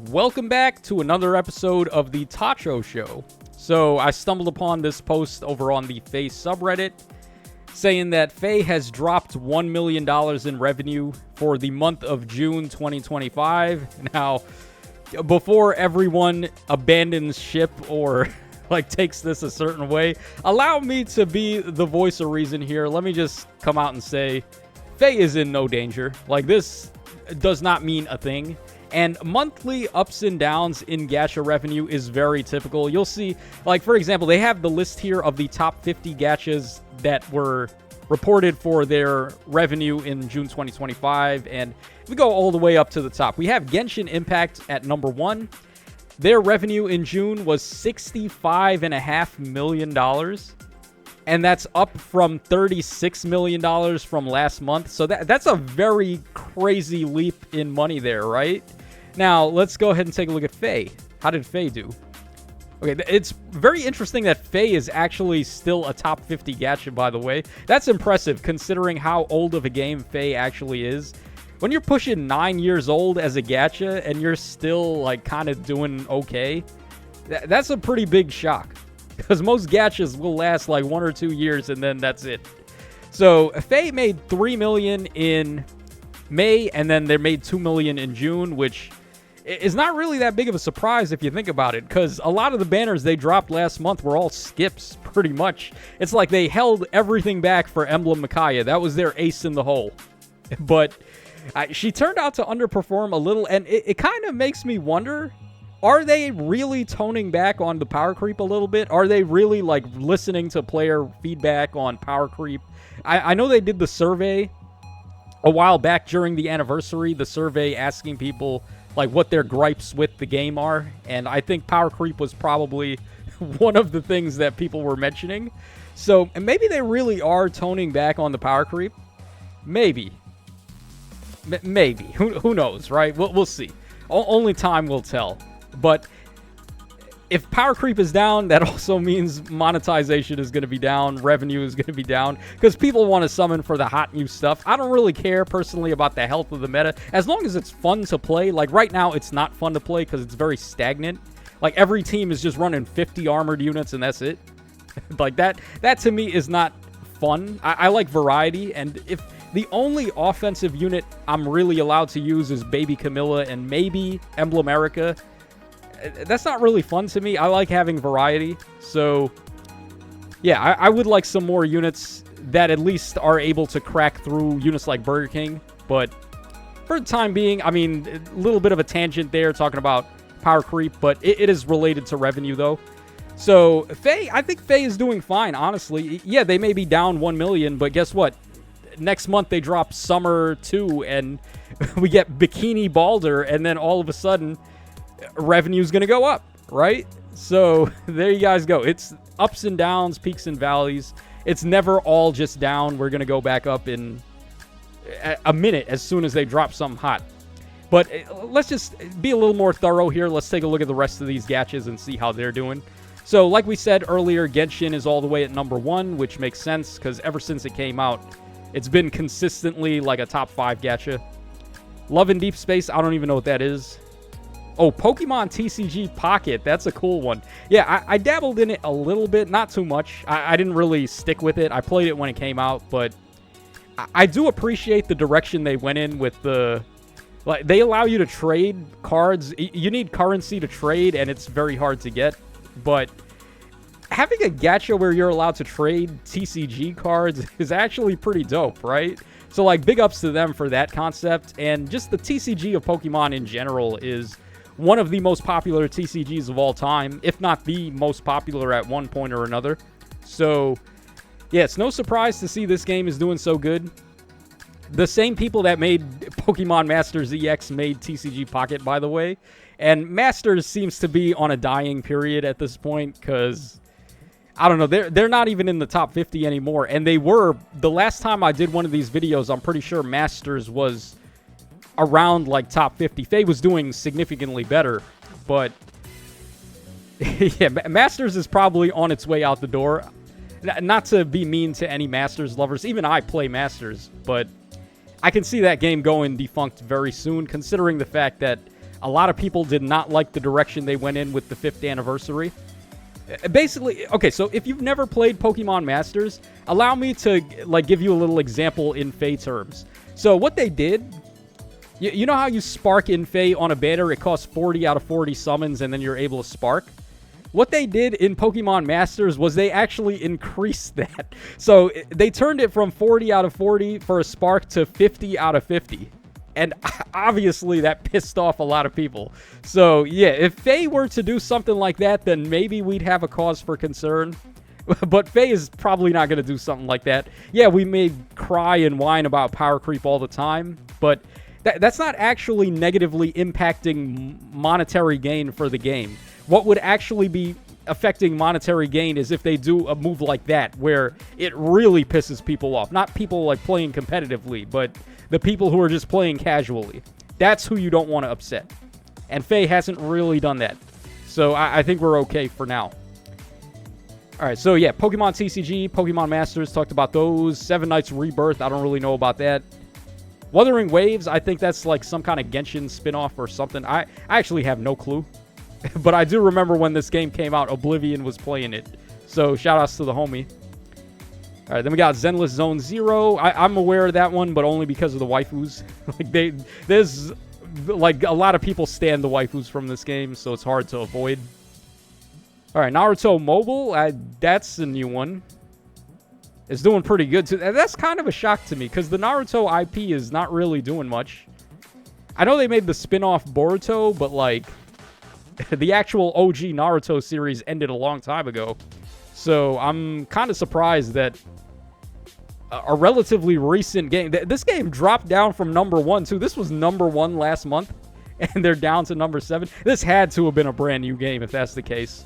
Welcome back to another episode of the Tacho Show. So I stumbled upon this post over on the Faye subreddit saying that Faye has dropped $1 million in revenue for the month of June 2025. Now, before everyone abandons ship or takes this a certain way, allow me to be the voice of reason here. Let me just come out and say Faye is in no danger. This does not mean a thing. And monthly ups and downs in gacha revenue is very typical. You'll see, for example, they have the list here of the top 50 gachas that were reported for their revenue in June 2025. And we go all the way up to the top. We have Genshin Impact at number 1. Their revenue in June was $65.5 million. And that's up from $36 million from last month. So that's a very crazy leap in money there, right? Now, let's go ahead and take a look at Faye. How did Faye do? Okay, it's very interesting that Faye is actually still a top 50 gacha, by the way. That's impressive, considering how old of a game Faye actually is. When you're pushing 9 years old as a gacha, and you're still, kind of doing okay, that's a pretty big shock. Because most gachas will last 1 or 2 years, and then that's it. So, Faye made $3 million in May, and then they made $2 million in June, which is not really that big of a surprise if you think about it, because a lot of the banners they dropped last month were all skips, pretty much. It's like they held everything back for Emblem Micaiah. That was their ace in the hole. But she turned out to underperform a little, and it kind of makes me wonder, are they really toning back on the power creep a little bit? Are they really, listening to player feedback on power creep? I know they did the survey a while back during the anniversary, the survey asking people what their gripes with the game are, and I think power creep was probably one of the things that people were mentioning. So maybe they really are toning back on the power creep. Maybe. Who knows, right? We'll see. Only time will tell. But if power creep is down, that also means monetization is going to be down, revenue is going to be down, because people want to summon for the hot new stuff. I don't really care personally about the health of the meta, as long as it's fun to play. Right now, it's not fun to play because it's very stagnant. Every team is just running 50 armored units, and that's it. That to me is not fun. I like variety, and if the only offensive unit I'm really allowed to use is Baby Camilla and maybe Emblem Erica, that's not really fun to me. I like having variety. So, yeah, I would like some more units that at least are able to crack through units like Burger King. But for the time being, a little bit of a tangent there talking about power creep, but it is related to revenue, though. So, Faye, I think Faye is doing fine, honestly. Yeah, they may be down 1 million, but guess what? Next month, they drop Summer 2, and we get Bikini Balder, and then all of a sudden, revenue's going to go up, right? So there you guys go. It's ups and downs, peaks and valleys. It's never all just down. We're going to go back up in a minute as soon as they drop something hot. But let's just be a little more thorough here. Let's take a look at the rest of these gachas and see how they're doing. So like we said earlier, Genshin is all the way at number 1, which makes sense because ever since it came out, it's been consistently a top 5 gacha. Love in Deep Space, I don't even know what that is. Oh, Pokemon TCG Pocket. That's a cool one. Yeah, I dabbled in it a little bit. Not too much. I didn't really stick with it. I played it when it came out, but I do appreciate the direction they went in with the... they allow you to trade cards. You need currency to trade, and it's very hard to get. But having a gacha where you're allowed to trade TCG cards is actually pretty dope, right? So, big ups to them for that concept. And just the TCG of Pokemon in general is one of the most popular TCGs of all time, if not the most popular at one point or another. So, yeah, it's no surprise to see this game is doing so good. The same people that made Pokemon Masters EX made TCG Pocket, by the way. And Masters seems to be on a dying period at this point, because, I don't know, they're not even in the top 50 anymore. And they were, the last time I did one of these videos, I'm pretty sure Masters was around top 50. Faye was doing significantly better, but yeah, Masters is probably on its way out the door. Not to be mean to any Masters lovers, even I play Masters, but I can see that game going defunct very soon, considering the fact that A lot of people did not like the direction they went in with the 5th anniversary. Basically, okay, so if you've never played Pokemon Masters, allow me to like give you a little example in Fey terms. So what they did, you know how you spark in Fey on a banner, it costs 40 out of 40 summons, and then you're able to spark? What they did in Pokemon Masters was they actually increased that. So they turned it from 40 out of 40 for a spark to 50 out of 50. And obviously that pissed off a lot of people. So yeah, if Faye were to do something like that, then maybe we'd have a cause for concern. But Faye is probably not going to do something like that. Yeah, we may cry and whine about Powercreep all the time, but that's not actually negatively impacting monetary gain for the game. What would actually be affecting monetary gain is if they do a move like that, where it really pisses people off. Not people like playing competitively, but the people who are just playing casually. That's who you don't want to upset. And Faye hasn't really done that. So I think we're okay for now. Alright, so yeah, Pokemon TCG, Pokemon Masters, talked about those. Seven Knights Rebirth, I don't really know about that. Wuthering Waves, I think that's like some kind of Genshin spin-off or something. I actually have no clue. But I do remember when this game came out, Oblivion was playing it. So shout-outs to the homie. Alright, then we got Zenless Zone Zero. I'm aware of that one, but only because of the waifus. Like there's like a lot of people stand the waifus from this game, so it's hard to avoid. Alright, Naruto Mobile. That's a new one. It's doing pretty good too. That's kind of a shock to me, because the Naruto IP is not really doing much. I know they made the spin-off Boruto, but like the actual OG Naruto series ended a long time ago. So I'm kind of surprised that a relatively recent game... This game dropped down from number 1, too. This was number 1 last month, and they're down to number 7. This had to have been a brand new game, if that's the case.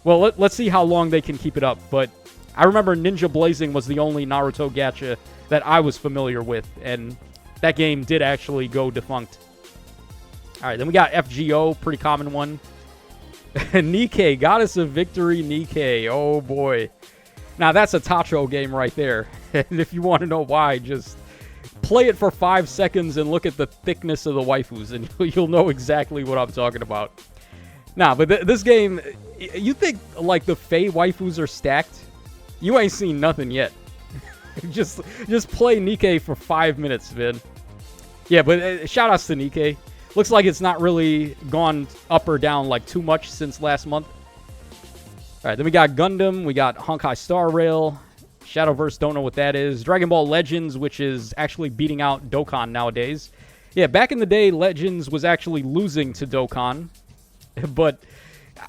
Well, let's see how long they can keep it up. But I remember Ninja Blazing was the only Naruto gacha that I was familiar with, and that game did actually go defunct. Alright, then we got FGO, pretty common one. Nikkei, Goddess of Victory, Nikkei. Oh boy. Now that's a Tacho game right there. And if you want to know why, just play it for 5 seconds and look at the thickness of the waifus, and you'll know exactly what I'm talking about. Nah, but this game, you think like the Fey waifus are stacked? You ain't seen nothing yet. just play Nikkei for 5 minutes, man. Yeah, but shout outs to Nikkei. Looks like it's not really gone up or down like too much since last month. Alright, then we got Gundam, we got Honkai Star Rail, Shadowverse, don't know what that is. Dragon Ball Legends, which is actually beating out Dokkan nowadays. Yeah, back in the day, Legends was actually losing to Dokkan. But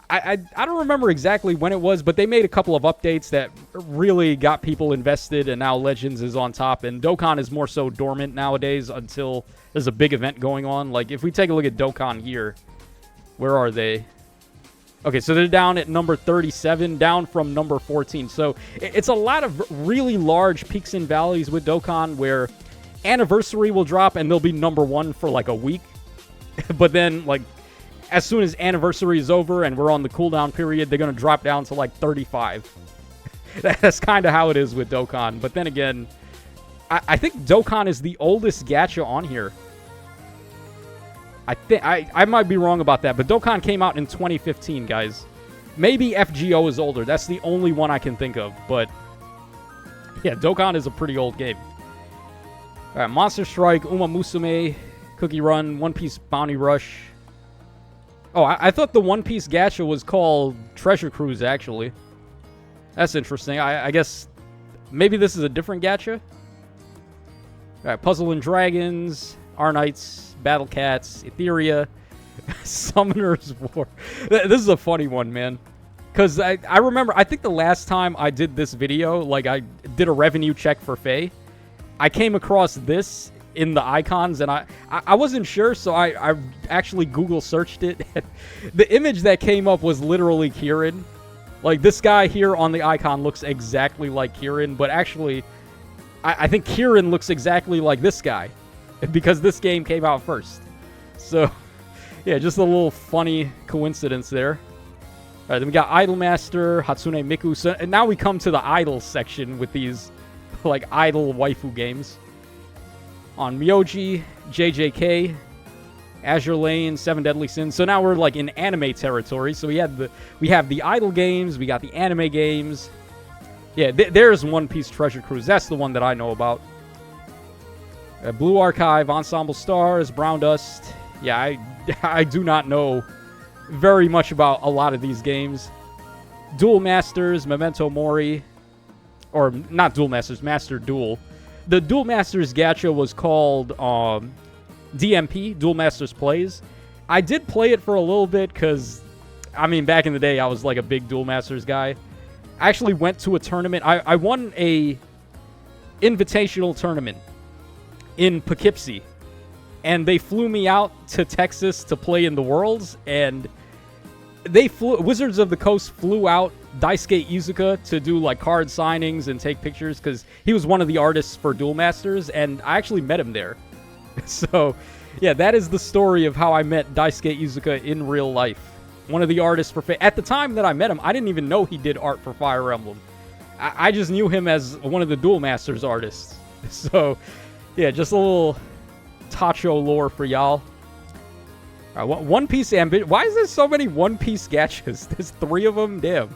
I don't remember exactly when it was, but they made a couple of updates that really got people invested, and now Legends is on top, and Dokkan is more so dormant nowadays until there's a big event going on. Like, if we take a look at Dokkan here, where are they? Okay, so they're down at number 37, down from number 14. So it's a lot of really large peaks and valleys with Dokkan, where Anniversary will drop and they'll be number 1 for like a week. But then, like, as soon as Anniversary is over and we're on the cooldown period, they're going to drop down to like 35. That's kind of how it is with Dokkan. But then again, I think Dokkan is the oldest gacha on here. I might be wrong about that, but Dokkan came out in 2015, guys. Maybe FGO is older. That's the only one I can think of. But yeah, Dokkan is a pretty old game. All right, Monster Strike, Uma Musume, Cookie Run, One Piece Bounty Rush. Oh, I thought the One Piece gacha was called Treasure Cruise, actually. That's interesting. I guess maybe this is a different gacha. All right, Puzzle and Dragons, Arnites, Battle Cats, Etheria, Summoner's War. This is a funny one, man. Because I remember, I think the last time I did this video, like I did a revenue check for Faye, I came across this in the icons, and I wasn't sure, so I actually Google searched it. The image that came up was literally Kieran. Like, this guy here on the icon looks exactly like Kieran, but actually, I think Kieran looks exactly like this guy, because this game came out first. So, yeah, just a little funny coincidence there. All right, then we got Idolmaster, Hatsune Miku. So, and now we come to the idol section with these, like, idol waifu games. On Myoji, JJK, Azure Lane, Seven Deadly Sins. So now we're like in anime territory. So we have the idle games, we got the anime games. Yeah, there's One Piece Treasure Cruise. That's the one that I know about. Blue Archive, Ensemble Stars, Brown Dust. Yeah, I do not know very much about a lot of these games. Duel Masters, Memento Mori. Or not Duel Masters, Master Duel. The Duel Masters gacha was called DMP, Duel Masters Plays. I did play it for a little bit because, I mean, back in the day, I was like a big Duel Masters guy. I actually went to a tournament. I won a invitational tournament in Poughkeepsie. And they flew me out to Texas to play in the Worlds. And Wizards of the Coast flew out Daisuke Izuka to do like card signings and take pictures because he was one of the artists for Duel Masters. And I actually met him there. So, yeah, that is the story of how I met Daisuke Izuka in real life. One of the artists for... At the time that I met him, I didn't even know he did art for Fire Emblem. I just knew him as one of the Duel Masters artists. So, yeah, just a little Tacho lore for y'all. All right, One Piece Ambition. Why is there so many One Piece gachas? There's 3 of them? Damn.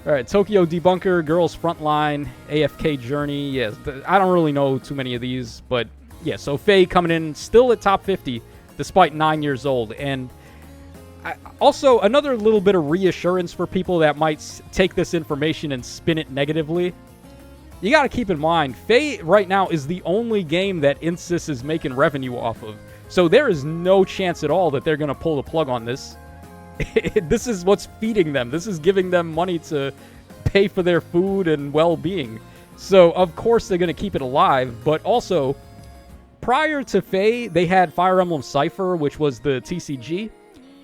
All right, Tokyo Debunker, Girls Frontline, AFK Journey. Yes, I don't really know too many of these, but... Yeah, so Faye coming in still at top 50 despite 9 years old. And also, another little bit of reassurance for people that might take this information and spin it negatively. You got to keep in mind, Faye right now is the only game that Insys is making revenue off of. So there is no chance at all that they're going to pull the plug on this. This is what's feeding them. This is giving them money to pay for their food and well-being. So, of course, they're going to keep it alive, but also... Prior to Faye, they had Fire Emblem Cypher, which was the TCG.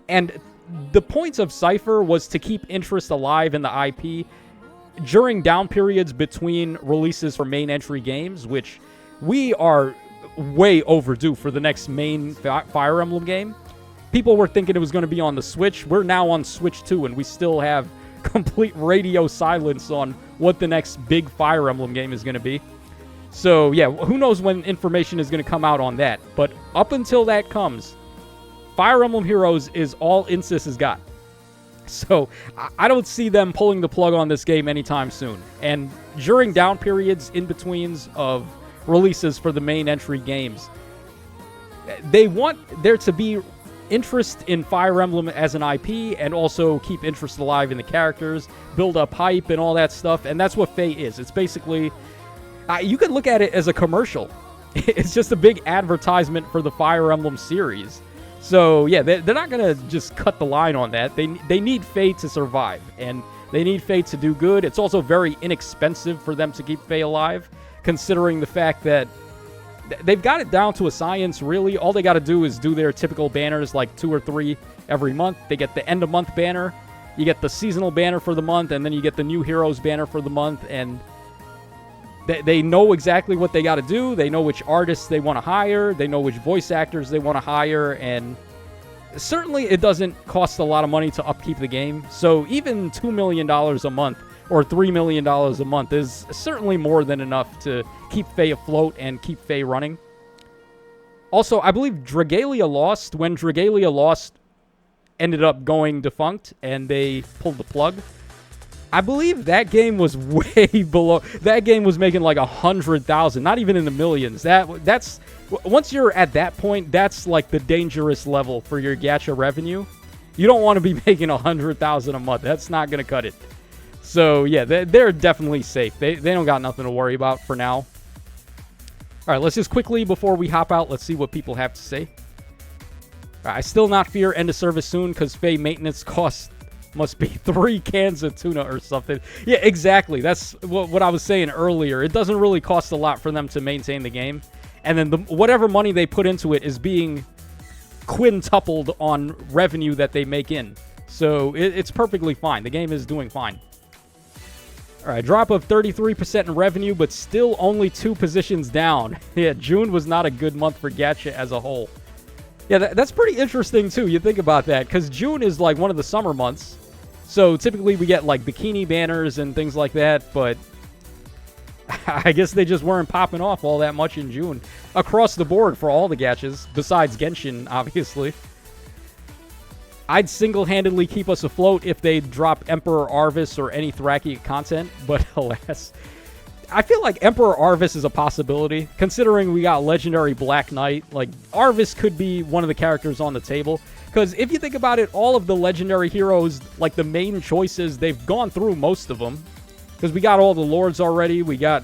And the point of Cypher was to keep interest alive in the IP during down periods between releases for main entry games, which we are way overdue for the next main Fire Emblem game. People were thinking it was going to be on the Switch. We're now on Switch 2, and we still have complete radio silence on what the next big Fire Emblem game is going to be. So, yeah, who knows when information is going to come out on that. But up until that comes, Fire Emblem Heroes is all Insys has got. So, I don't see them pulling the plug on this game anytime soon. And during down periods, in-betweens of releases for the main entry games, they want there to be interest in Fire Emblem as an IP and also keep interest alive in the characters, build up hype and all that stuff. And that's what Faye is. It's basically... you could look at it as a commercial. It's just a big advertisement for the Fire Emblem series. So, yeah, they're not going to just cut the line on that. They need Faye to survive, and they need Faye to do good. It's also very inexpensive for them to keep Faye alive, considering the fact that they've got it down to a science, really. All they got to do is do their typical banners, like 2 or 3 every month. They get the end-of-month banner, you get the seasonal banner for the month, and then you get the new heroes banner for the month, and... They know exactly what they got to do. They know which artists they want to hire. They know which voice actors they want to hire. And certainly it doesn't cost a lot of money to upkeep the game. So even $2 million a month or $3 million a month is certainly more than enough to keep Faye afloat and keep Faye running. Also, I believe Dragalia Lost. When Dragalia Lost ended up going defunct and they pulled the plug... I believe that game was way below. That game was making like 100,000, not even in the millions. That's once you're at that point, that's like the dangerous level for your gacha revenue. You don't want to be making 100,000 a month. That's not gonna cut it. So yeah, they're definitely safe. They don't got nothing to worry about for now. All right, let's just quickly before we hop out, let's see what people have to say. I still not fear end of service soon because Faye maintenance costs. Must be 3 cans of tuna or something. Yeah, exactly. That's what I was saying earlier. It doesn't really cost a lot for them to maintain the game. And then whatever money they put into it is being quintupled on revenue that they make in. So it's perfectly fine. The game is doing fine. All right, drop of 33% in revenue, but still only 2 positions down. Yeah, June was not a good month for gacha as a whole. Yeah, that's pretty interesting, too. You think about that, because June is, like, one of the summer months. So, typically, we get, like, bikini banners and things like that, but I guess they just weren't popping off all that much in June. Across the board for all the gachas, besides Genshin, obviously. I'd single-handedly keep us afloat if they drop Emperor Arvis or any Thraki content, but alas. I feel like Emperor Arvis is a possibility, considering we got Legendary Black Knight. Like, Arvis could be one of the characters on the table. Because if you think about it, all of the Legendary heroes, like the main choices, they've gone through most of them. Because we got all the Lords already, we got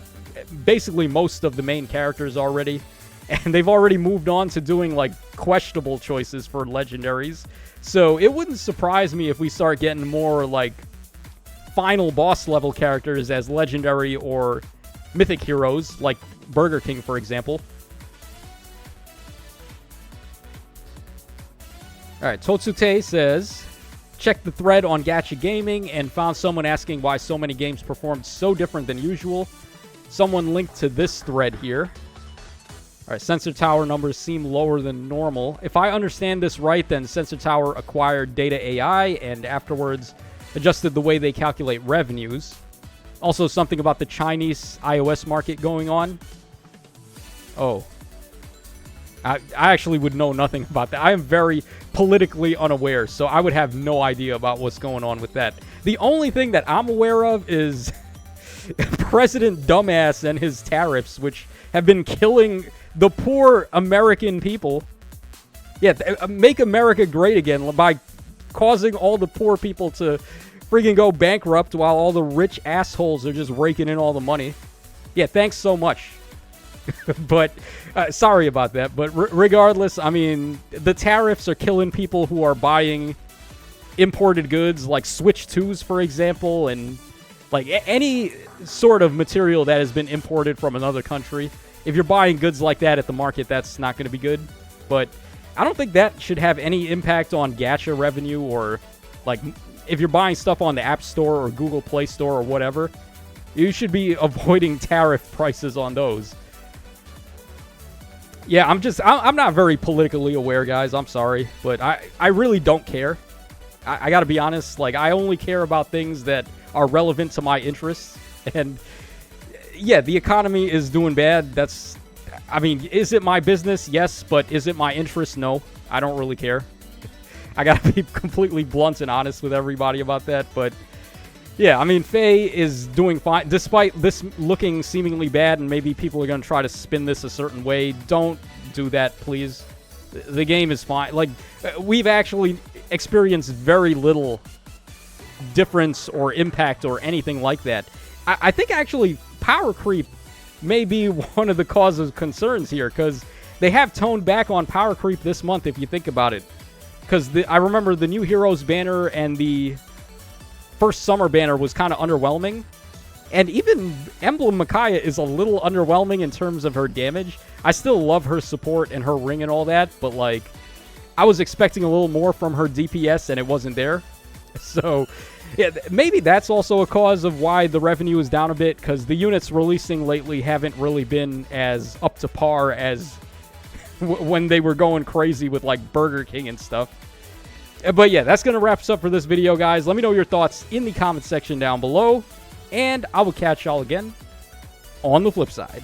basically most of the main characters already. And they've already moved on to doing, like, questionable choices for Legendaries. So it wouldn't surprise me if we start getting more, like, final boss level characters as Legendary or Mythic heroes, like Burger King, for example. Alright, Totsute says, checked the thread on Gacha Gaming and found someone asking why so many games performed so different than usual. Someone linked to this thread here. Alright, Sensor Tower numbers seem lower than normal. If I understand this right, then Sensor Tower acquired Data AI and afterwards adjusted the way they calculate revenues. Also, something about the Chinese iOS market going on. Oh. I actually would know nothing about that. I am very politically unaware, so I would have no idea about what's going on with that. The only thing that I'm aware of is President Dumbass and his tariffs, which have been killing the poor American people. Yeah, make America great again by causing all the poor people to freaking go bankrupt while all the rich assholes are just raking in all the money. Yeah, thanks so much. But, sorry about that. But regardless, I mean, the tariffs are killing people who are buying imported goods, like Switch 2s, for example, and, like, any sort of material that has been imported from another country. If you're buying goods like that at the market, that's not going to be good. But I don't think that should have any impact on gacha revenue or, like, if you're buying stuff on the App Store or Google Play Store or whatever, you should be avoiding tariff prices on those. Yeah, I'm not very politically aware, guys. I'm sorry. But I really don't care. I gotta be honest. Like, I only care about things that are relevant to my interests. And, yeah, the economy is doing bad. I mean, is it my business? Yes. But is it my interest? No. I don't really care. I gotta be completely blunt and honest with everybody about that. But, yeah, I mean, Faye is doing fine. Despite this looking seemingly bad, and maybe people are going to try to spin this a certain way, don't do that, please. The game is fine. Like, we've actually experienced very little difference or impact or anything like that. I think, actually, Powercreep may be one of the causes of concerns here, because they have toned back on Powercreep this month, if you think about it. Because I remember the new Heroes banner and the first summer banner was kind of underwhelming. And even Emblem Micaiah is a little underwhelming in terms of her damage. I still love her support and her ring and all that, but, like, I was expecting a little more from her DPS and it wasn't there. So, yeah, maybe that's also a cause of why the revenue is down a bit, because the units releasing lately haven't really been as up to par as when they were going crazy with, like, Burger King and stuff. But yeah, that's going to wrap us up for this video, guys. Let me know your thoughts in the comment section down below, and I will catch y'all again on the flip side.